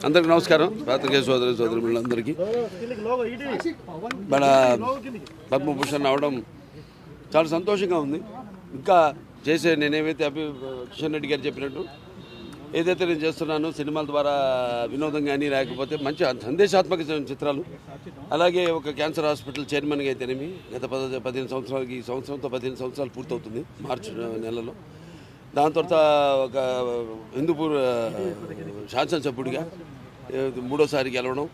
అందరికీ నమస్కారం. పాత్రికేయ సోదరులందరికీ మన పద్మభూషణ్ అవడం చాలా సంతోషంగా ఉంది. ఇంకా చేసే నేనేమైతే కిషన్ రెడ్డి గారు చెప్పినట్టు ఏదైతే నేను చేస్తున్నానో సినిమాల ద్వారా వినోదం కానీ లేకపోతే మంచి సందేశాత్మక చిత్రాలు, అలాగే ఒక క్యాన్సర్ హాస్పిటల్ చైర్మన్గా అయితేనేమి గత 15 సంవత్సరాలకి ఈ సంవత్సరంతో 15 సంవత్సరాలు పూర్తవుతుంది మార్చి నెలలో. దాని తర్వాత ఒక హిందూపూర్ శాసనసభ్యుడిగా 3వ గెలవడం,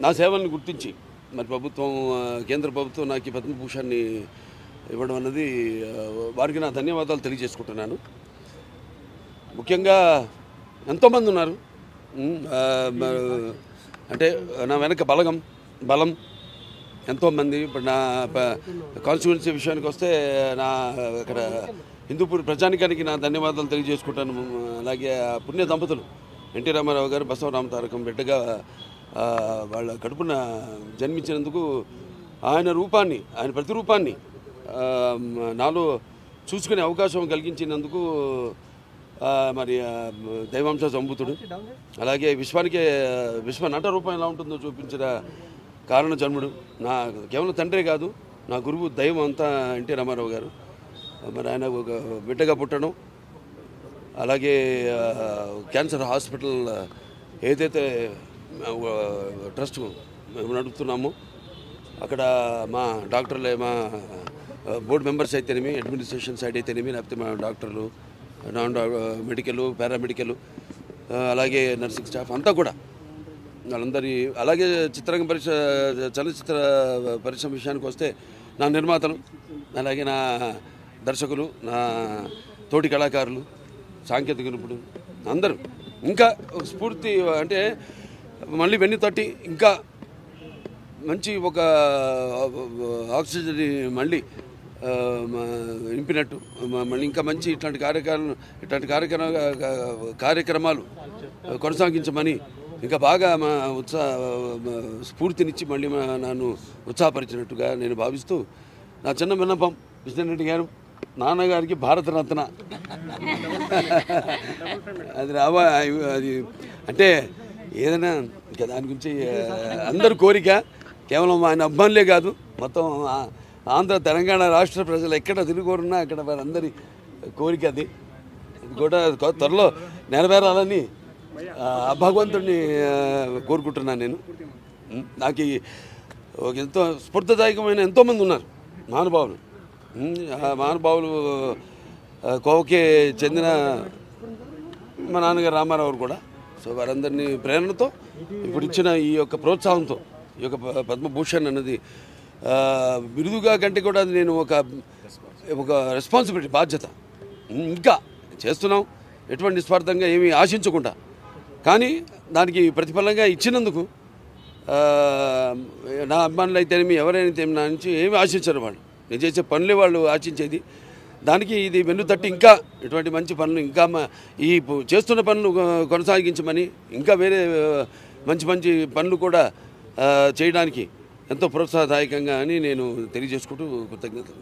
నా సేవలను గుర్తించి మరి కేంద్ర ప్రభుత్వం నాకు ఈ పద్మభూషణ్ని ఇవ్వడం అన్నది వారికి నా ధన్యవాదాలు తెలియజేసుకుంటున్నాను. ముఖ్యంగా ఎంతోమంది ఉన్నారు, అంటే నా వెనక బలం ఎంతోమంది. ఇప్పుడు నా కాన్స్టిట్యుయెన్సీ విషయానికి వస్తే నా అక్కడ హిందూపూర్ ప్రజానికానికి నా ధన్యవాదాలు తెలియజేసుకుంటాను. అలాగే పుణ్య దంపతులు ఎన్టీ రామారావు గారు బసవరామ తారకం బిడ్డగా వాళ్ళ కడుపున జన్మించినందుకు ఆయన ప్రతిరూపాన్ని నాలో చూసుకునే అవకాశం కలిగించినందుకు మరి దైవాంశ సంభూతుడు, అలాగే విశ్వ నట రూపం ఎలా ఉంటుందో చూపించిన కారణ జన్ముడు, నా కేవలం తండ్రే కాదు నా గురువు దైవం అంతా ఎన్టీ రామారావు గారు. మరి ఆయన ఒక బిడ్డగా పుట్టడం, అలాగే క్యాన్సర్ హాస్పిటల్ ఏదైతే ట్రస్ట్ మేము నడుపుతున్నామో అక్కడ మా డాక్టర్లే, మా బోర్డు మెంబర్స్ అయితేనేమి, అడ్మినిస్ట్రేషన్ సైడ్ అయితేనేమి, లేకపోతే మా డాక్టర్లు, మెడికల్, పారామెడికల్, అలాగే నర్సింగ్ స్టాఫ్ అంతా కూడా వాళ్ళందరి, అలాగే చలనచిత్ర పరిశ్రమ విషయానికి వస్తే నా నిర్మాతలు, అలాగే నా దర్శకులు, నా తోటి కళాకారులు, సాంకేతిక నిపుణులు అందరూ ఇంకా స్ఫూర్తి, అంటే మళ్ళీ వెన్ను తట్టి ఇంకా మంచి ఒక ఆక్సిజన్ మళ్ళీ నింపినట్టు, మళ్ళీ ఇంకా మంచి ఇట్లాంటి కార్యక్రమాలు కొనసాగించమని ఇంకా బాగా మా స్ఫూర్తినిచ్చి మళ్ళీ నన్ను ఉత్సాహపరిచినట్టుగా నేను భావిస్తూ నా చిన్న విన్నపం, కిషన్ రెడ్డి గారు నాన్నగారికి భారతరత్న అది అంటే ఏదైనా ఇంకా దాని గురించి అందరు కోరిక, కేవలం ఆయన అభిమానులే కాదు మొత్తం ఆంధ్ర తెలంగాణ రాష్ట్ర ప్రజలు ఎక్కడ తిరుగురున్నా అక్కడ వారందరి కోరిక అది కూడా త్వరలో నెరవేరాలని భగవంతుడిని కోరుకుంటున్నాను. నేను నాకు ఎంతో స్ఫూర్తిదాయకమైన ఎంతోమంది ఉన్నారు మహానుభావులు కోవకే చెందిన మా నాన్నగారు రామారావు కూడా. సో వారందరినీ ప్రేరణతో ఇప్పుడు ఇచ్చిన ఈ యొక్క ప్రోత్సాహంతో ఈ యొక్క పద్మభూషణ్ అన్నది బిరుదుగా కంటే కూడా నేను ఒక రెస్పాన్సిబిలిటీ, బాధ్యత ఇంకా చేస్తున్నాం, ఎటువంటి నిస్వార్థంగా ఏమీ ఆశించకుండా. కానీ దానికి ప్రతిఫలంగా ఇచ్చినందుకు నా అభిమానులు అయితేనేమి ఎవరైనా నా నుంచి ఏమి ఆశించారు, వాళ్ళు నేను చేసే పనులే వాళ్ళు ఆశించేది. దానికి ఇది వెన్ను తట్టి ఇంకా ఇటువంటి మంచి పనులు, ఇంకా ఈ చేస్తున్న పనులు కొనసాగించమని, ఇంకా వేరే మంచి పనులు కూడా చేయడానికి ఎంతో ప్రోత్సాహదాయకంగా అని నేను తెలియజేసుకుంటూ కృతజ్ఞతలు.